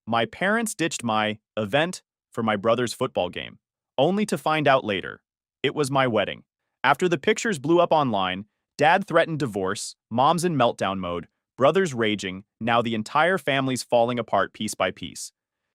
My parents ditched my event for my brother's football game, only to find out later it was my wedding. After the pictures blew up online, dad threatened divorce, mom's in meltdown mode, brothers raging, now the entire family's falling apart piece by piece.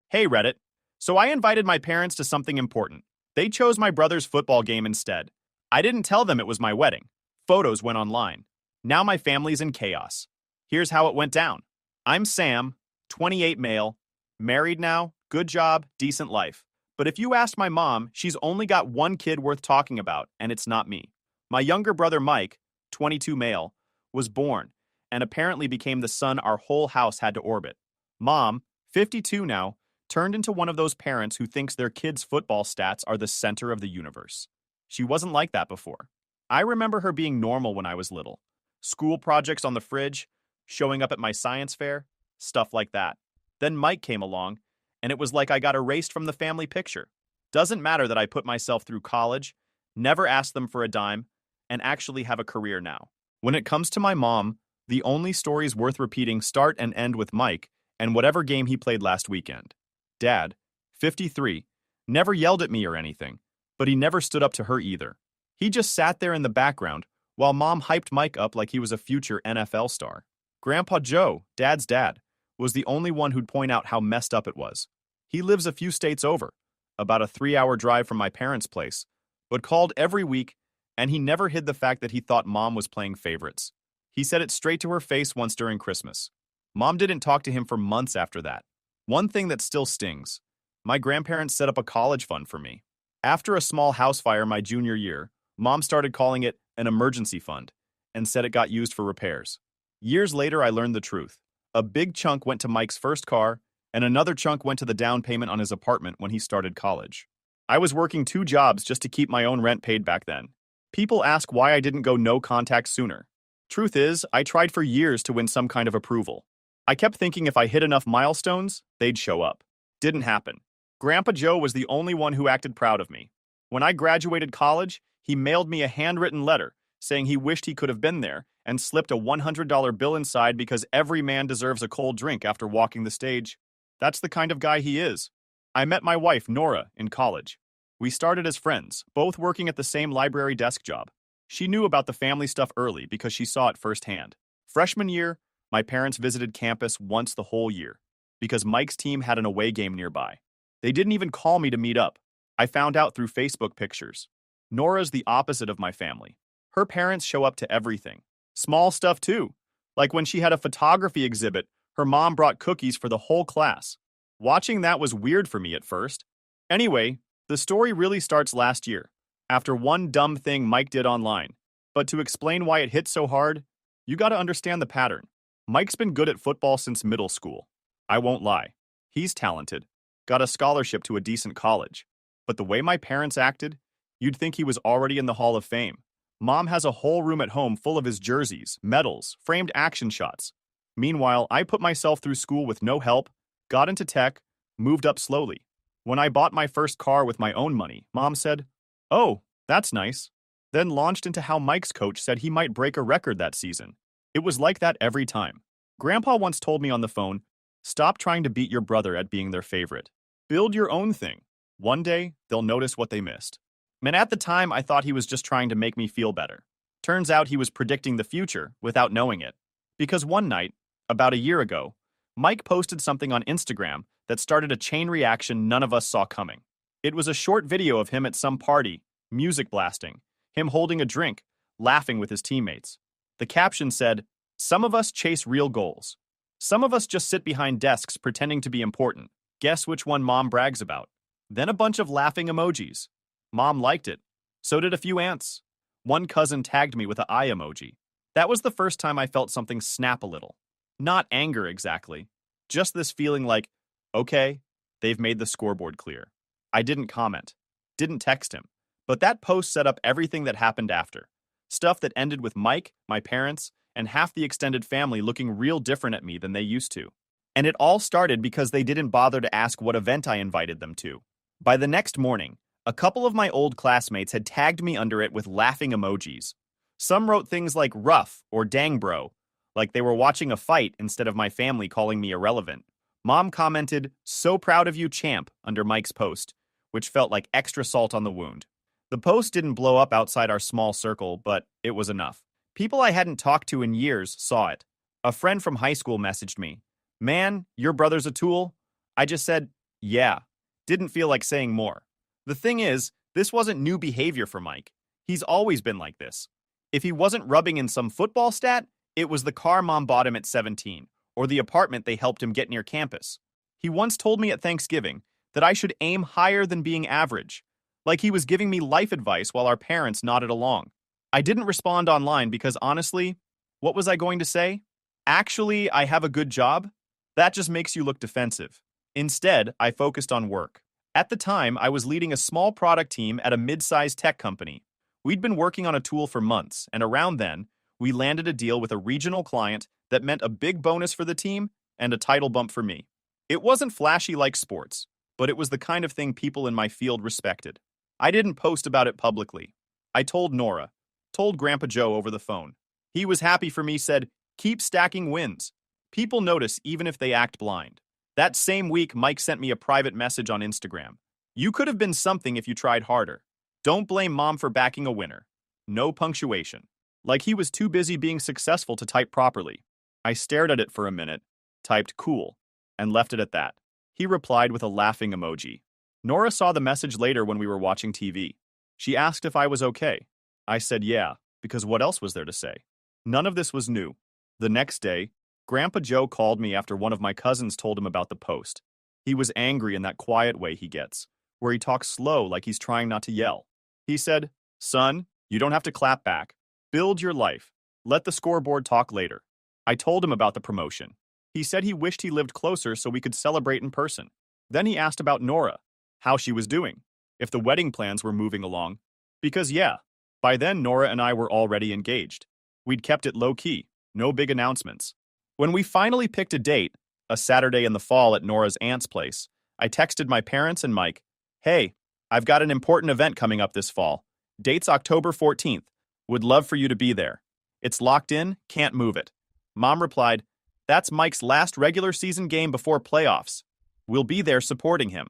Hey Reddit. So I invited my parents to something important. They chose my brother's football game instead. I didn't tell them it was my wedding. Photos went online. Now my family's in chaos. Here's how it went down. I'm Sam, 28 male, married now, good job, decent life. But if you asked my mom, she's only got one kid worth talking about, and it's not me. My younger brother Mike, 22 male, was born, and apparently became the son our whole house had to orbit. Mom, 52 now, turned into one of those parents who thinks their kids' football stats are the center of the universe. She wasn't like that before. I remember her being normal when I was little. School projects on the fridge, showing up at my science fair, stuff like that. Then Mike came along, and it was like I got erased from the family picture. Doesn't matter that I put myself through college, never asked them for a dime, and actually have a career now. When it comes to my mom, the only stories worth repeating start and end with Mike and whatever game he played last weekend. Dad, 53, never yelled at me or anything, but he never stood up to her either. He just sat there in the background while mom hyped Mike up like he was a future NFL star. Grandpa Joe, dad's dad, was the only one who'd point out how messed up it was. He lives a few states over, about a 3-hour drive from my parents' place, but called every week, and he never hid the fact that he thought mom was playing favorites. He said it straight to her face once during Christmas. Mom didn't talk to him for months after that. One thing that still stings. My grandparents set up a college fund for me. After a small house fire my junior year, mom started calling it an emergency fund and said it got used for repairs. Years later, I learned the truth. A big chunk went to Mike's first car, and another chunk went to the down payment on his apartment when he started college. I was working 2 jobs just to keep my own rent paid back then. People ask why I didn't go no contact sooner. Truth is, I tried for years to win some kind of approval. I kept thinking if I hit enough milestones, they'd show up. Didn't happen. Grandpa Joe was the only one who acted proud of me. When I graduated college, he mailed me a handwritten letter saying he wished he could have been there and slipped a $100 bill inside because every man deserves a cold drink after walking the stage. That's the kind of guy he is. I met my wife, Nora, in college. We started as friends, both working at the same library desk job. She knew about the family stuff early because she saw it firsthand. Freshman year, my parents visited campus once the whole year because Mike's team had an away game nearby. They didn't even call me to meet up. I found out through Facebook pictures. Nora's the opposite of my family. Her parents show up to everything. Small stuff too. Like when she had a photography exhibit, her mom brought cookies for the whole class. Watching that was weird for me at first. Anyway, the story really starts last year, after one dumb thing Mike did online. But to explain why it hit so hard, you gotta understand the pattern. Mike's been good at football since middle school. I won't lie. He's talented. Got a scholarship to a decent college. But the way my parents acted, you'd think he was already in the Hall of Fame. Mom has a whole room at home full of his jerseys, medals, framed action shots. Meanwhile, I put myself through school with no help, got into tech, moved up slowly. When I bought my first car with my own money, Mom said, "Oh, that's nice." Then launched into how Mike's coach said he might break a record that season. It was like that every time. Grandpa once told me on the phone, "Stop trying to beat your brother at being their favorite. Build your own thing. One day, they'll notice what they missed." And at the time, I thought he was just trying to make me feel better. Turns out he was predicting the future without knowing it. Because one night, about a year ago, Mike posted something on Instagram that started a chain reaction none of us saw coming. It was a short video of him at some party, music blasting, him holding a drink, laughing with his teammates. The caption said, "Some of us chase real goals. Some of us just sit behind desks pretending to be important. Guess which one Mom brags about?" Then a bunch of laughing emojis. Mom liked it. So did a few aunts. One cousin tagged me with an eye emoji. That was the first time I felt something snap a little. Not anger exactly. Just this feeling like, okay, they've made the scoreboard clear. I didn't comment. Didn't text him. But that post set up everything that happened after. Stuff that ended with Mike, my parents, and half the extended family looking real different at me than they used to. And it all started because they didn't bother to ask what event I invited them to. By the next morning, a couple of my old classmates had tagged me under it with laughing emojis. Some wrote things like rough or dang bro, like they were watching a fight instead of my family calling me irrelevant. Mom commented, "So proud of you, champ," under Mike's post, which felt like extra salt on the wound. The post didn't blow up outside our small circle, but it was enough. People I hadn't talked to in years saw it. A friend from high school messaged me, "Man, your brother's a tool?" I just said, "Yeah." Didn't feel like saying more. The thing is, this wasn't new behavior for Mike. He's always been like this. If he wasn't rubbing in some football stat, it was the car mom bought him at 17, or the apartment they helped him get near campus. He once told me at Thanksgiving that I should aim higher than being average, like he was giving me life advice while our parents nodded along. I didn't respond online because honestly, what was I going to say? Actually, I have a good job? That just makes you look defensive. Instead, I focused on work. At the time, I was leading a small product team at a mid-sized tech company. We'd been working on a tool for months, and around then, we landed a deal with a regional client that meant a big bonus for the team and a title bump for me. It wasn't flashy like sports, but it was the kind of thing people in my field respected. I didn't post about it publicly. I told Nora, told Grandpa Joe over the phone. He was happy for me, said, "Keep stacking wins. People notice even if they act blind." That same week, Mike sent me a private message on Instagram. "You could have been something if you tried harder. Don't blame mom for backing a winner." No punctuation. Like he was too busy being successful to type properly. I stared at it for a minute, typed "cool," and left it at that. He replied with a laughing emoji. Nora saw the message later when we were watching TV. She asked if I was okay. I said yeah, because what else was there to say? None of this was new. The next day, Grandpa Joe called me after one of my cousins told him about the post. He was angry in that quiet way he gets, where he talks slow like he's trying not to yell. He said, "Son, you don't have to clap back. Build your life. Let the scoreboard talk later." I told him about the promotion. He said he wished he lived closer so we could celebrate in person. Then he asked about Nora, how she was doing, if the wedding plans were moving along. Because yeah, by then Nora and I were already engaged. We'd kept it low-key, no big announcements. When we finally picked a date, a Saturday in the fall at Nora's aunt's place, I texted my parents and Mike, "Hey, I've got an important event coming up this fall. Date's October 14th. Would love for you to be there. It's locked in, can't move it." Mom replied, "That's Mike's last regular season game before playoffs. We'll be there supporting him."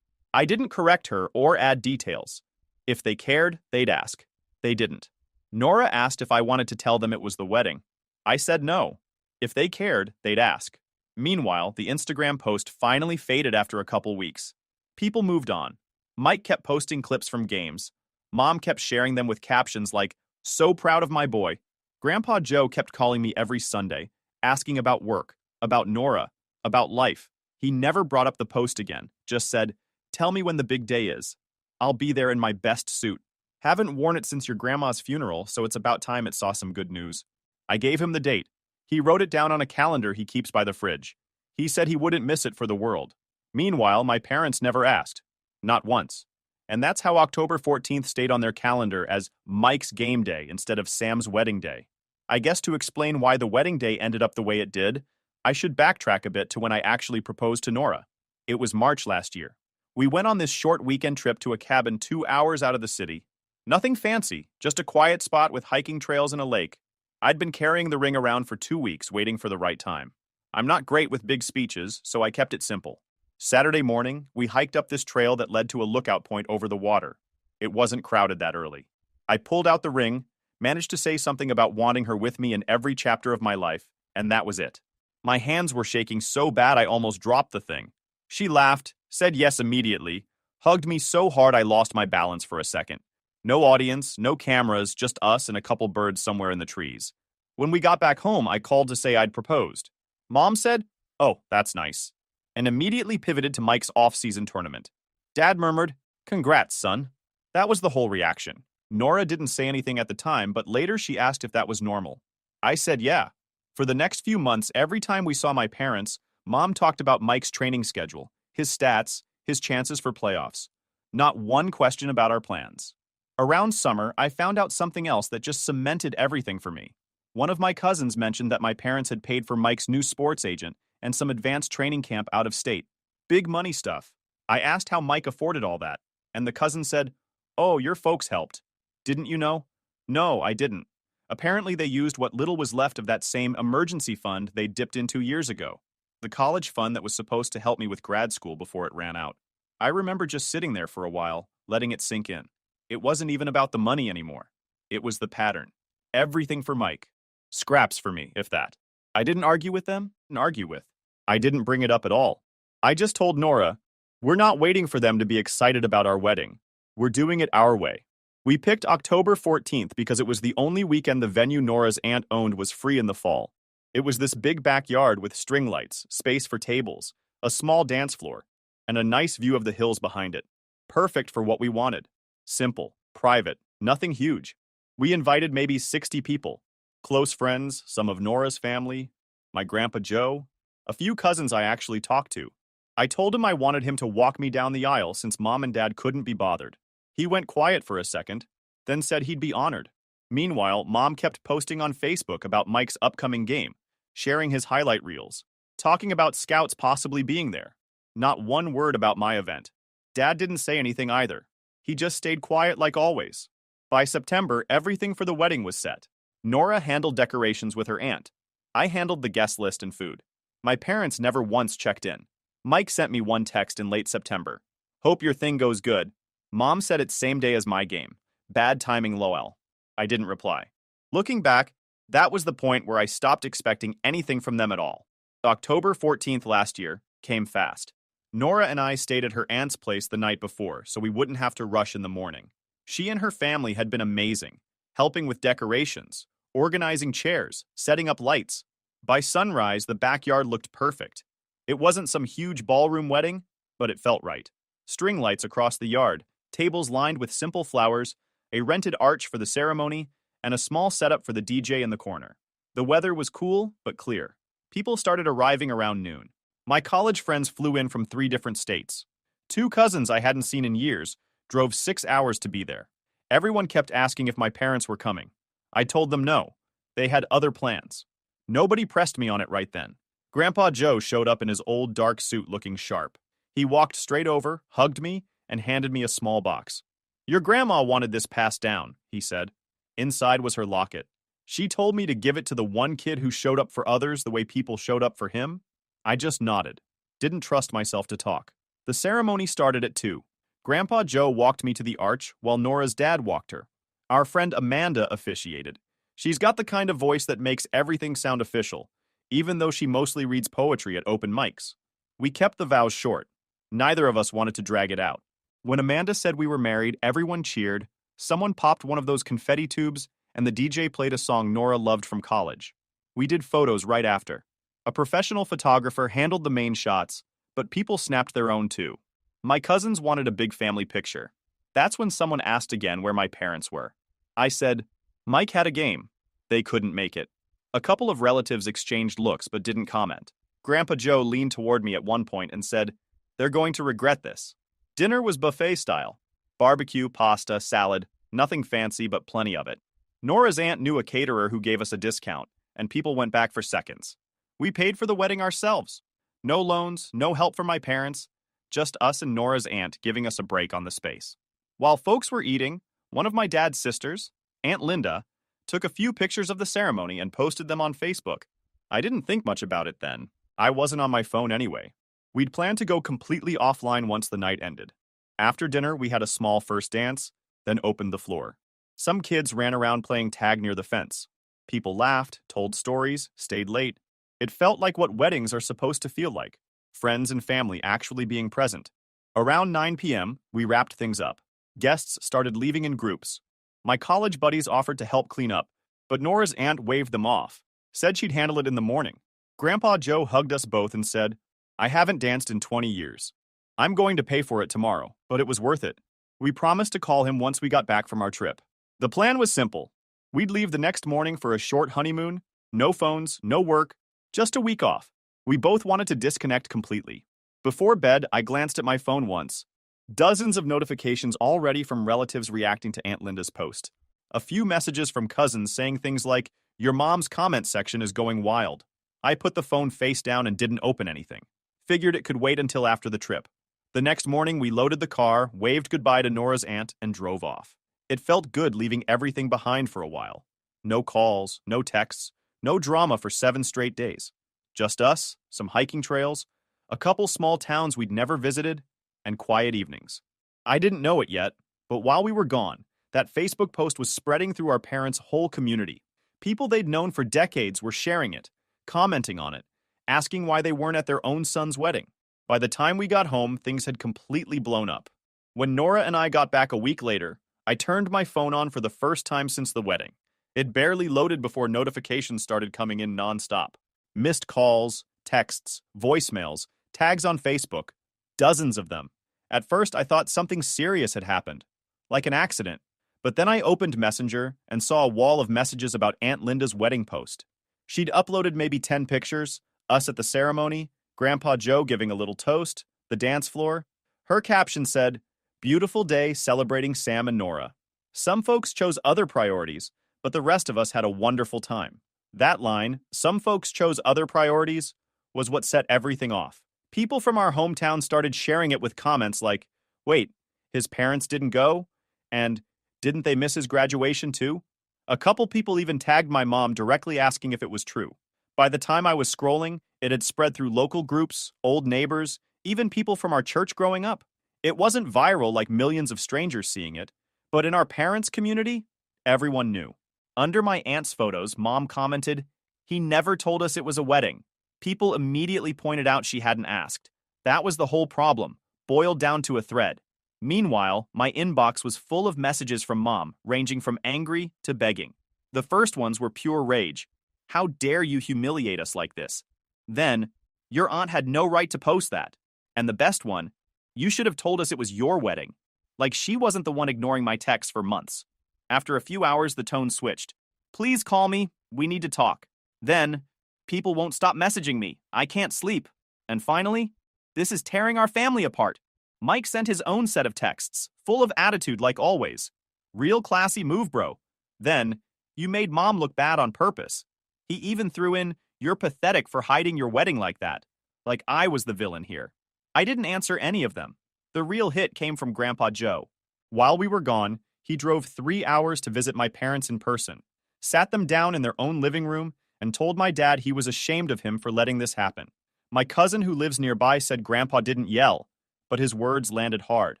I didn't correct her or add details. If they cared, they'd ask. They didn't. Nora asked if I wanted to tell them it was the wedding. I said no. If they cared, they'd ask. Meanwhile, the Instagram post finally faded after a couple weeks. People moved on. Mike kept posting clips from games. Mom kept sharing them with captions like, "So proud of my boy." Grandpa Joe kept calling me every Sunday, asking about work, about Nora, about life. He never brought up the post again, just said, "Tell me when the big day is. I'll be there in my best suit. Haven't worn it since your grandma's funeral, so it's about time it saw some good news." I gave him the date. He wrote it down on a calendar he keeps by the fridge. He said he wouldn't miss it for the world. Meanwhile, my parents never asked. Not once. And that's how October 14th stayed on their calendar as Mike's game day instead of Sam's wedding day. I guess to explain why the wedding day ended up the way it did, I should backtrack a bit to when I actually proposed to Nora. It was March last year. We went on this short weekend trip to a cabin 2 hours out of the city. Nothing fancy, just a quiet spot with hiking trails and a lake. I'd been carrying the ring around for 2 weeks waiting for the right time. I'm not great with big speeches, so I kept it simple. Saturday morning, we hiked up this trail that led to a lookout point over the water. It wasn't crowded that early. I pulled out the ring, managed to say something about wanting her with me in every chapter of my life, and that was it. My hands were shaking so bad I almost dropped the thing. She laughed, said yes immediately, hugged me so hard I lost my balance for a second. No audience, no cameras, just us and a couple birds somewhere in the trees. When we got back home, I called to say I'd proposed. Mom said, "Oh, that's nice," and immediately pivoted to Mike's off-season tournament. Dad murmured, "Congrats, son." That was the whole reaction. Nora didn't say anything at the time, but later she asked if that was normal. I said yeah. For the next few months, every time we saw my parents, Mom talked about Mike's training schedule, his stats, his chances for playoffs. Not one question about our plans. Around summer, I found out something else that just cemented everything for me. One of my cousins mentioned that my parents had paid for Mike's new sports agent and some advanced training camp out of state. Big money stuff. I asked how Mike afforded all that, and the cousin said, "Oh, your folks helped. Didn't you know?" No, I didn't. Apparently they used what little was left of that same emergency fund they dipped into years ago. the college fund that was supposed to help me with grad school before it ran out. I remember just sitting there for a while, letting it sink in. It wasn't even about the money anymore. It was the pattern. Everything for Mike. Scraps for me, if that. I didn't argue with them, and argue with. I didn't bring it up at all. I just told Nora, we're not waiting for them to be excited about our wedding. We're doing it our way. We picked October 14th because it was the only weekend the venue Nora's aunt owned was free in the fall. It was this big backyard with string lights, space for tables, a small dance floor, and a nice view of the hills behind it. Perfect for what we wanted. Simple, private, nothing huge. We invited maybe 60 people. Close friends, some of Nora's family, my grandpa Joe, a few cousins I actually talked to. I told him I wanted him to walk me down the aisle since mom and dad couldn't be bothered. He went quiet for a second, then said he'd be honored. Meanwhile, mom kept posting on Facebook about Mike's upcoming game, sharing his highlight reels, talking about scouts possibly being there. Not one word about my event. Dad didn't say anything either. He just stayed quiet like always. By September, everything for the wedding was set. Nora handled decorations with her aunt. I handled the guest list and food. My parents never once checked in. Mike sent me one text in late September. Hope your thing goes good. Mom said it's same day as my game. Bad timing, lol. I didn't reply. Looking back, that was the point where I stopped expecting anything from them at all. October 14th last year came fast. Nora and I stayed at her aunt's place the night before, so we wouldn't have to rush in the morning. She and her family had been amazing, helping with decorations, organizing chairs, setting up lights. By sunrise, the backyard looked perfect. It wasn't some huge ballroom wedding, but it felt right. String lights across the yard, tables lined with simple flowers, a rented arch for the ceremony, and a small setup for the DJ in the corner. The weather was cool, but clear. People started arriving around noon. My college friends flew in from 3 different states. 2 cousins I hadn't seen in years drove 6 hours to be there. Everyone kept asking if my parents were coming. I told them no. They had other plans. Nobody pressed me on it right then. Grandpa Joe showed up in his old dark suit looking sharp. He walked straight over, hugged me, and handed me a small box. Your grandma wanted this passed down, he said. Inside was her locket. She told me to give it to the one kid who showed up for others the way people showed up for him. I just nodded. Didn't trust myself to talk. The ceremony started at 2. Grandpa Joe walked me to the arch while Nora's dad walked her. Our friend Amanda officiated. She's got the kind of voice that makes everything sound official, even though she mostly reads poetry at open mics. We kept the vows short. Neither of us wanted to drag it out. When Amanda said we were married, everyone cheered, someone popped one of those confetti tubes, and the DJ played a song Nora loved from college. We did photos right after. A professional photographer handled the main shots, but people snapped their own too. My cousins wanted a big family picture. That's when someone asked again where my parents were. I said, Mike had a game. They couldn't make it. A couple of relatives exchanged looks but didn't comment. Grandpa Joe leaned toward me at one point and said, they're going to regret this. Dinner was buffet style. Barbecue, pasta, salad, nothing fancy but plenty of it. Nora's aunt knew a caterer who gave us a discount, and people went back for seconds. We paid for the wedding ourselves. No loans, no help from my parents, just us and Nora's aunt giving us a break on the space. While folks were eating, one of my dad's sisters, Aunt Linda, took a few pictures of the ceremony and posted them on Facebook. I didn't think much about it then. I wasn't on my phone anyway. We'd planned to go completely offline once the night ended. After dinner, we had a small first dance, then opened the floor. Some kids ran around playing tag near the fence. People laughed, told stories, stayed late. It felt like what weddings are supposed to feel like. Friends and family actually being present. Around 9 p.m., we wrapped things up. Guests started leaving in groups. My college buddies offered to help clean up, but Nora's aunt waved them off, said she'd handle it in the morning. Grandpa Joe hugged us both and said, I haven't danced in 20 years. I'm going to pay for it tomorrow, but it was worth it. We promised to call him once we got back from our trip. The plan was simple. We'd leave the next morning for a short honeymoon, no phones, no work, just a week off. We both wanted to disconnect completely. Before bed, I glanced at my phone once. Dozens of notifications already from relatives reacting to Aunt Linda's post. A few messages from cousins saying things like, your mom's comment section is going wild. I put the phone face down and didn't open anything. Figured it could wait until after the trip. The next morning, we loaded the car, waved goodbye to Nora's aunt, and drove off. It felt good leaving everything behind for a while. No calls, no texts, no drama for 7 straight days. Just us, some hiking trails, a couple small towns we'd never visited, and quiet evenings. I didn't know it yet, but while we were gone, that Facebook post was spreading through our parents' whole community. People they'd known for decades were sharing it, commenting on it, asking why they weren't at their own son's wedding. By the time we got home, things had completely blown up. When Nora and I got back a week later, I turned my phone on for the first time since the wedding. It barely loaded before notifications started coming in nonstop. Missed calls, texts, voicemails, tags on Facebook, dozens of them. At first, I thought something serious had happened, like an accident. But then I opened Messenger and saw a wall of messages about Aunt Linda's wedding post. She'd uploaded maybe 10 pictures, us at the ceremony, Grandpa Joe giving a little toast, the dance floor. Her caption said, "Beautiful day celebrating Sam and Nora." Some folks chose other priorities, but the rest of us had a wonderful time. That line, "some folks chose other priorities," was what set everything off. People from our hometown started sharing it with comments like, "Wait, his parents didn't go?" And "Didn't they miss his graduation too?" A couple people even tagged my mom directly asking if it was true. By the time I was scrolling, it had spread through local groups, old neighbors, even people from our church growing up. It wasn't viral like millions of strangers seeing it, but in our parents' community, everyone knew. Under my aunt's photos, Mom commented, "He never told us it was a wedding." People immediately pointed out she hadn't asked. That was the whole problem, boiled down to a thread. Meanwhile, my inbox was full of messages from Mom, ranging from angry to begging. The first ones were pure rage. "How dare you humiliate us like this?" Then, "Your aunt had no right to post that." And the best one, "You should have told us it was your wedding." Like she wasn't the one ignoring my texts for months. After a few hours, the tone switched. "Please call me. We need to talk." Then, "People won't stop messaging me. I can't sleep." And finally, "This is tearing our family apart." Mike sent his own set of texts, full of attitude like always. "Real classy move, bro." Then, "You made Mom look bad on purpose." He even threw in, "You're pathetic for hiding your wedding like that." Like I was the villain here. I didn't answer any of them. The real hit came from Grandpa Joe. While we were gone, he drove 3 hours to visit my parents in person, sat them down in their own living room, and told my dad he was ashamed of him for letting this happen. My cousin who lives nearby said Grandpa didn't yell, but his words landed hard.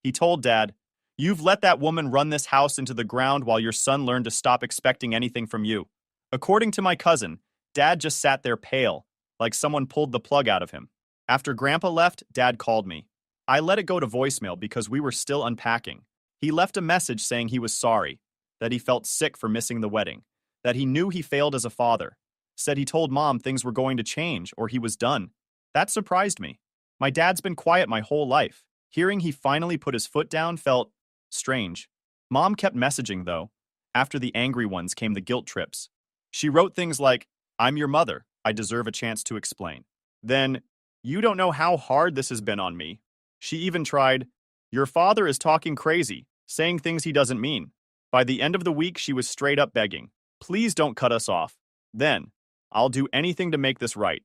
He told Dad, "You've let that woman run this house into the ground while your son learned to stop expecting anything from you." According to my cousin, Dad just sat there pale, like someone pulled the plug out of him. After Grandpa left, Dad called me. I let it go to voicemail because we were still unpacking. He left a message saying he was sorry, that he felt sick for missing the wedding, that he knew he failed as a father, said he told Mom things were going to change or he was done. That surprised me. My dad's been quiet my whole life. Hearing he finally put his foot down felt strange. Mom kept messaging, though. After the angry ones came the guilt trips. She wrote things like, "I'm your mother. I deserve a chance to explain." Then, "You don't know how hard this has been on me." She even tried, "Your father is talking crazy, saying things he doesn't mean." By the end of the week, she was straight up begging, "Please don't cut us off." Then, "I'll do anything to make this right."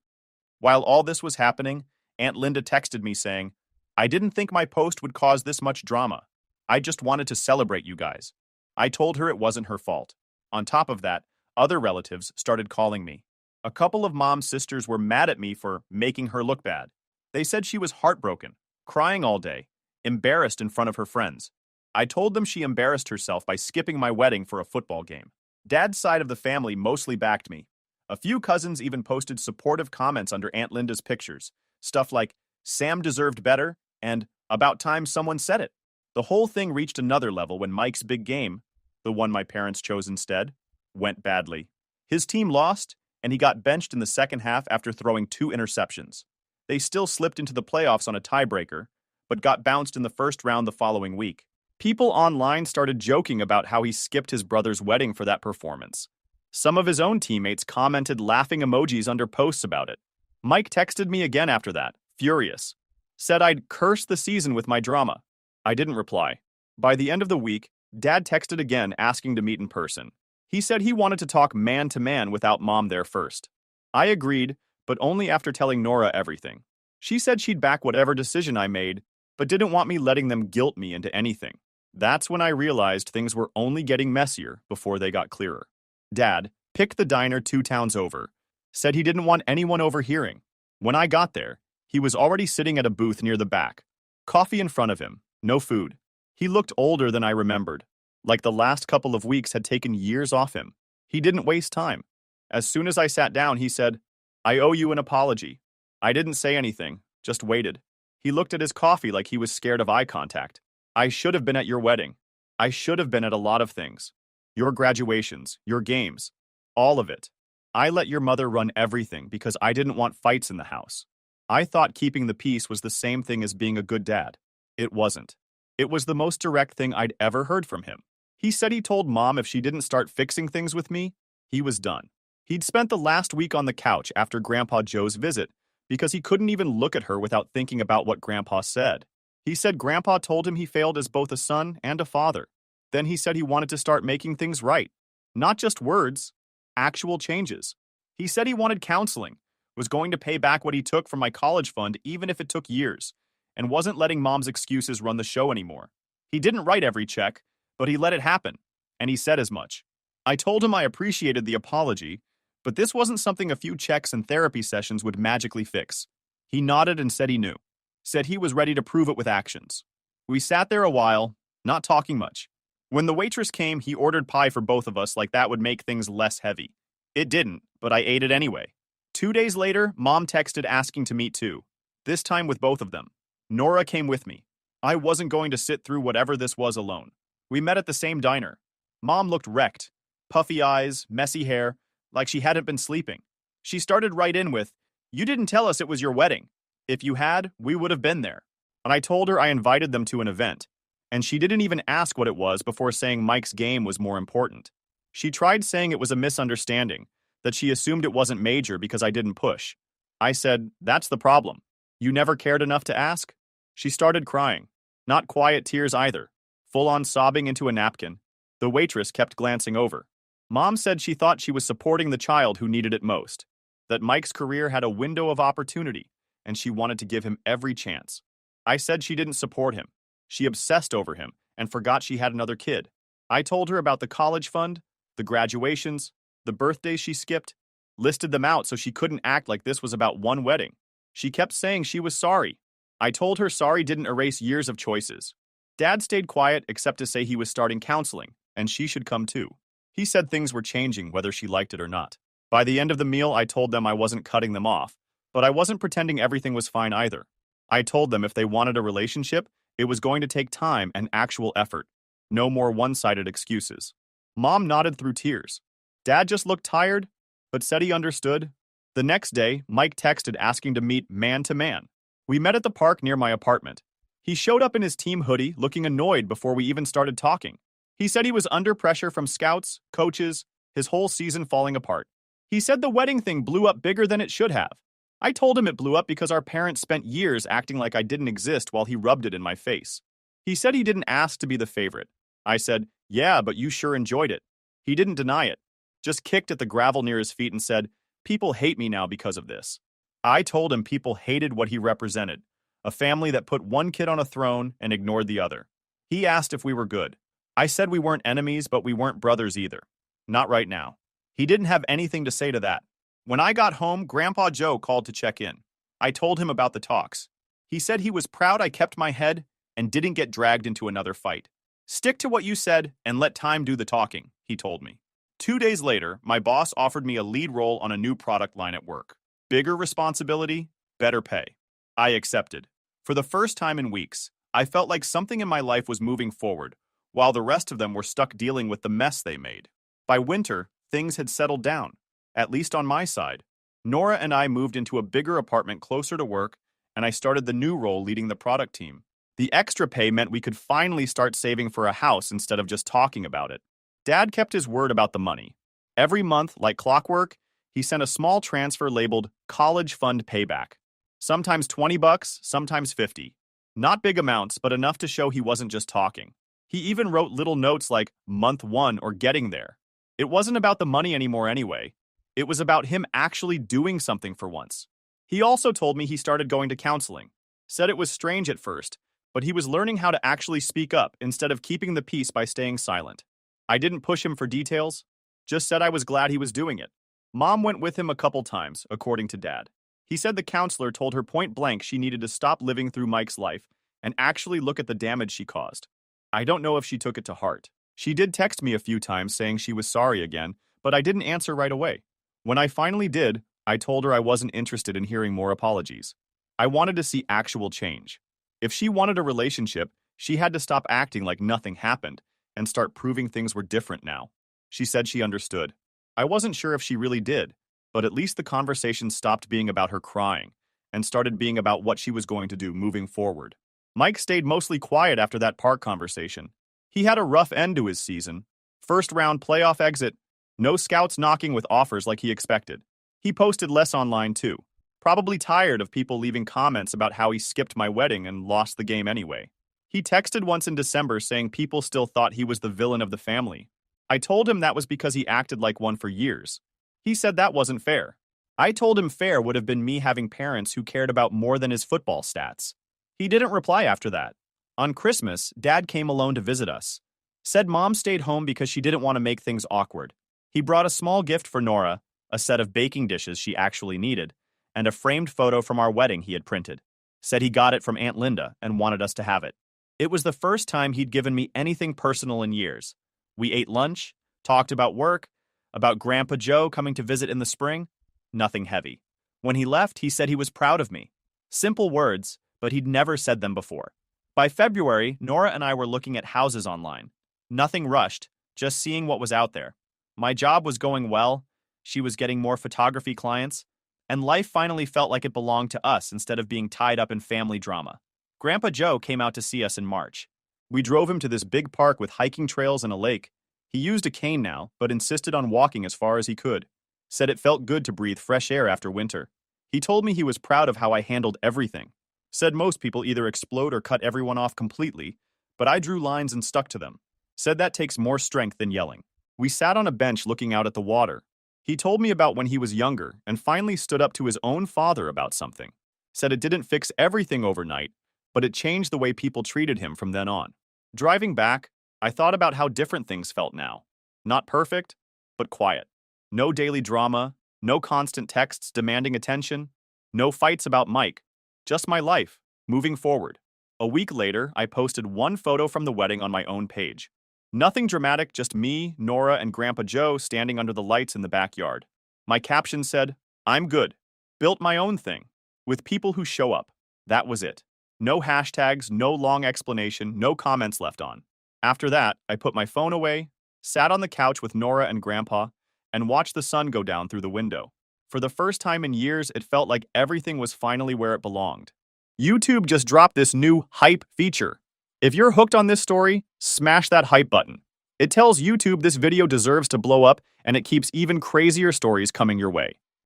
While all this was happening, Aunt Linda texted me saying, "I didn't think my post would cause this much drama. I just wanted to celebrate you guys." I told her it wasn't her fault. On top of that, other relatives started calling me. A couple of Mom's sisters were mad at me for making her look bad. They said she was heartbroken, crying all day, embarrassed in front of her friends. I told them she embarrassed herself by skipping my wedding for a football game. Dad's side of the family mostly backed me. A few cousins even posted supportive comments under Aunt Linda's pictures. Stuff like, "Sam deserved better," and "About time someone said it." The whole thing reached another level when Mike's big game, the one my parents chose instead, went badly. His team lost, and he got benched in the second half after throwing 2 interceptions. They still slipped into the playoffs on a tiebreaker, but got bounced in the first round the following week. People online started joking about how he skipped his brother's wedding for that performance. Some of his own teammates commented laughing emojis under posts about it. Mike texted me again after that, furious. Said I'd curse the season with my drama. I didn't reply. By the end of the week, Dad texted again asking to meet in person. He said he wanted to talk man to man without Mom there first. I agreed, but only after telling Nora everything. She said she'd back whatever decision I made, but didn't want me letting them guilt me into anything. That's when I realized things were only getting messier before they got clearer. Dad, pick the diner 2 towns over. Said he didn't want anyone overhearing. When I got there, he was already sitting at a booth near the back. Coffee in front of him, no food. He looked older than I remembered, like the last couple of weeks had taken years off him. He didn't waste time. As soon as I sat down, he said, "I owe you an apology." I didn't say anything, just waited. He looked at his coffee like he was scared of eye contact. "I should have been at your wedding. I should have been at a lot of things. Your graduations, your games, all of it. I let your mother run everything because I didn't want fights in the house. I thought keeping the peace was the same thing as being a good dad. It wasn't. It was the most direct thing I'd ever heard from him. He said he told Mom if she didn't start fixing things with me, he was done. He'd spent the last week on the couch after Grandpa Joe's visit because he couldn't even look at her without thinking about what Grandpa said. He said Grandpa told him he failed as both a son and a father. Then he said he wanted to start making things right. Not just words, actual changes. He said he wanted counseling, was going to pay back what he took from my college fund even if it took years, and wasn't letting Mom's excuses run the show anymore. He didn't write every check, but he let it happen, and he said as much. I told him I appreciated the apology, but this wasn't something a few checks and therapy sessions would magically fix. He nodded and said he knew. Said he was ready to prove it with actions. We sat there a while, not talking much. When the waitress came, he ordered pie for both of us like that would make things less heavy. It didn't, but I ate it anyway. 2 days later, Mom texted asking to meet too. This time with both of them. Nora came with me. I wasn't going to sit through whatever this was alone. We met at the same diner. Mom looked wrecked. Puffy eyes, messy hair, like she hadn't been sleeping. She started right in with, "You didn't tell us it was your wedding. If you had, we would have been there." And I told her I invited them to an event. And she didn't even ask what it was before saying Mike's game was more important. She tried saying it was a misunderstanding, that she assumed it wasn't major because I didn't push. I said, "That's the problem. You never cared enough to ask?" She started crying. Not quiet tears either. Full-on sobbing into a napkin. The waitress kept glancing over. Mom said she thought she was supporting the child who needed it most. That Mike's career had a window of opportunity, and she wanted to give him every chance. I said she didn't support him. She obsessed over him and forgot she had another kid. I told her about the college fund, the graduations, the birthdays she skipped, listed them out so she couldn't act like this was about one wedding. She kept saying she was sorry. I told her sorry didn't erase years of choices. Dad stayed quiet except to say he was starting counseling, and she should come too. He said things were changing whether she liked it or not. By the end of the meal, I told them I wasn't cutting them off, but I wasn't pretending everything was fine either. I told them if they wanted a relationship, it was going to take time and actual effort. No more one-sided excuses. Mom nodded through tears. Dad just looked tired, but said he understood. The next day, Mike texted asking to meet man to man. We met at the park near my apartment. He showed up in his team hoodie, looking annoyed before we even started talking. He said he was under pressure from scouts, coaches, his whole season falling apart. He said the wedding thing blew up bigger than it should have. I told him it blew up because our parents spent years acting like I didn't exist while he rubbed it in my face. He said he didn't ask to be the favorite. I said, "Yeah, but you sure enjoyed it." He didn't deny it. Just kicked at the gravel near his feet and said, "People hate me now because of this." I told him people hated what he represented, a family that put one kid on a throne and ignored the other. He asked if we were good. I said we weren't enemies, but we weren't brothers either. Not right now. He didn't have anything to say to that. When I got home, Grandpa Joe called to check in. I told him about the talks. He said he was proud I kept my head and didn't get dragged into another fight. "Stick to what you said and let time do the talking," he told me. 2 days later, my boss offered me a lead role on a new product line at work. Bigger responsibility, better pay. I accepted. For the first time in weeks, I felt like something in my life was moving forward, while the rest of them were stuck dealing with the mess they made. By winter, things had settled down, at least on my side. Nora and I moved into a bigger apartment closer to work, and I started the new role leading the product team. The extra pay meant we could finally start saving for a house instead of just talking about it. Dad kept his word about the money. Every month, like clockwork, he sent a small transfer labeled College Fund Payback. Sometimes $20, sometimes $50. Not big amounts, but enough to show he wasn't just talking. He even wrote little notes like month 1 or getting there. It wasn't about the money anymore anyway. It was about him actually doing something for once. He also told me he started going to counseling. Said it was strange at first, but he was learning how to actually speak up instead of keeping the peace by staying silent. I didn't push him for details, just said I was glad he was doing it. Mom went with him a couple times, according to Dad. He said the counselor told her point blank she needed to stop living through Mike's life and actually look at the damage she caused. I don't know if she took it to heart. She did text me a few times saying she was sorry again, but I didn't answer right away. When I finally did, I told her I wasn't interested in hearing more apologies. I wanted to see actual change. If she wanted a relationship, she had to stop acting like nothing happened and start proving things were different now. She said she understood. I wasn't sure if she really did, but at least the conversation stopped being about her crying and started being about what she was going to do moving forward. Mike stayed mostly quiet after that park conversation. He had a rough end to his season. First round playoff exit, no scouts knocking with offers like he expected. He posted less online too, probably tired of people leaving comments about how he skipped my wedding and lost the game anyway. He texted once in December saying people still thought he was the villain of the family. I told him that was because he acted like one for years. He said that wasn't fair. I told him fair would have been me having parents who cared about more than his football stats. He didn't reply after that. On Christmas, Dad came alone to visit us. Said Mom stayed home because she didn't want to make things awkward. He brought a small gift for Nora, a set of baking dishes she actually needed, and a framed photo from our wedding he had printed. Said he got it from Aunt Linda and wanted us to have it. It was the first time he'd given me anything personal in years. We ate lunch, talked about work, about Grandpa Joe coming to visit in the spring. Nothing heavy. When he left, he said he was proud of me. Simple words, but he'd never said them before. By February, Nora and I were looking at houses online. Nothing rushed, just seeing what was out there. My job was going well, she was getting more photography clients, and life finally felt like it belonged to us instead of being tied up in family drama. Grandpa Joe came out to see us in March. We drove him to this big park with hiking trails and a lake. He used a cane now, but insisted on walking as far as he could. Said it felt good to breathe fresh air after winter. He told me he was proud of how I handled everything. Said most people either explode or cut everyone off completely, but I drew lines and stuck to them. Said that takes more strength than yelling. We sat on a bench looking out at the water. He told me about when he was younger and finally stood up to his own father about something. Said it didn't fix everything overnight, but it changed the way people treated him from then on. Driving back, I thought about how different things felt now. Not perfect, but quiet. No daily drama, no constant texts demanding attention, no fights about Mike. Just my life, moving forward. A week later, I posted one photo from the wedding on my own page. Nothing dramatic, just me, Nora, and Grandpa Joe standing under the lights in the backyard. My caption said, "I'm good. Built my own thing. With people who show up." That was it. No hashtags, no long explanation, no comments left on. After that, I put my phone away, sat on the couch with Nora and Grandpa, and watched the sun go down through the window. For the first time in years, it felt like everything was finally where it belonged. YouTube just dropped this new hype feature. If you're hooked on this story, smash that hype button. It tells YouTube this video deserves to blow up, and it keeps even crazier stories coming your way.